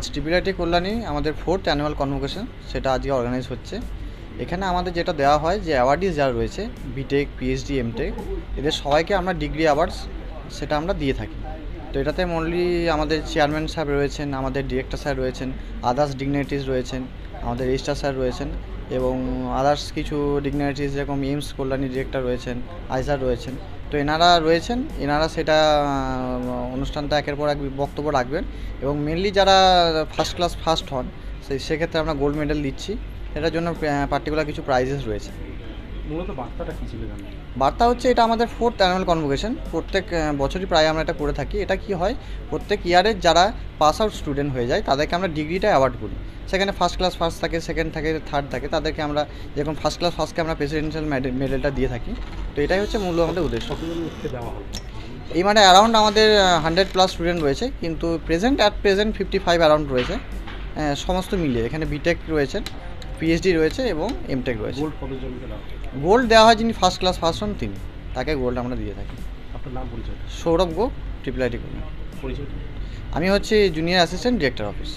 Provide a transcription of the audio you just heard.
আজ টিপিআইটি কল্যাণী আমাদের 4th annual convocation, সেটা আজকে অর্গানাইজ হচ্ছে। এখানে আমাদের যেটা দেওয়া হয়, যে অ্যাওয়ার্ডিজ যারা রয়েছে বিটেক, পিএইচডি, এমটেক, এদের সবাইকে আমরা ডিগ্রি অ্যাওয়ার্ডস সেটা আমরা দিয়ে থাকি। তো এটাতে মনলি আমাদের চেয়ারম্যান সাহেব রয়েছেন, আমাদের ডিরেক্টর স্যার রয়েছেন, আদার্স ডিগনিটিস রয়েছেন, আমাদের রেজিস্ট্রার স্যার রয়েছেন এবং আদার্স কিছু ডিগনিটিস যেরকম এইমস কল্যাণী ডিরেক্টর রয়েছেন, আইসার রয়েছেন। তো এনারা সেটা অনুষ্ঠানটা একের পর এক বক্তব্য রাখবেন এবং মেনলি যারা ফার্স্ট হন সেক্ষেত্রে আমরা গোল্ড মেডেল দিচ্ছি। এটার জন্য পার্টিকুলার কিছু প্রাইজেস রয়েছে। মূলত বার্তাটা কী ছিল জানেন? বার্তা হচ্ছে, এটা আমাদের 4th অ্যানুয়াল কনভোকেশন, প্রত্যেক বছরই প্রায় আমরা এটা করে থাকি। এটা কি হয়, প্রত্যেক ইয়ারের যারা পাস আউট স্টুডেন্ট হয়ে যায় তাদেরকে আমরা ডিগ্রিটা অ্যাওয়ার্ড করি। সেখানে ফার্স্ট ক্লাস ফার্স্ট থাকে, সেকেন্ড থাকে, থার্ড থাকে, তাদেরকে আমরা যেরকম ফার্স্ট ক্লাস ফার্স্টকে আমরা প্রেসিডেন্সিয়াল মেডেলটা দিয়ে থাকি। তো এটাই হচ্ছে মূল আমাদের উদ্দেশ্য। কতজনকে দেওয়া হবে? এই মানে অ্যারাউন্ড আমাদের 100+ স্টুডেন্ট রয়েছে, কিন্তু প্রেজেন্ট 55 অ্যারাউন্ড রয়েছে সমস্ত মিলিয়ে। এখানে বিটেক রয়েছে, পিএইচডি রয়েছে এবং এমটেক রয়েছে। গোল্ড কতজনকে দেওয়া হবে? গোল্ড দেওয়া হয় যিনি ফার্স্ট ক্লাস ফার্স্ট হন তিনি, তাকে গোল্ড আমরা দিয়ে থাকি। আপনার নাম, পরিচয়? সৌরভ গো, টিপিআইটি কল্যাণী। পরিচয়? আমি হচ্ছে জুনিয়র অ্যাসিস্ট্যান্ট ডিরেক্টর অফিস।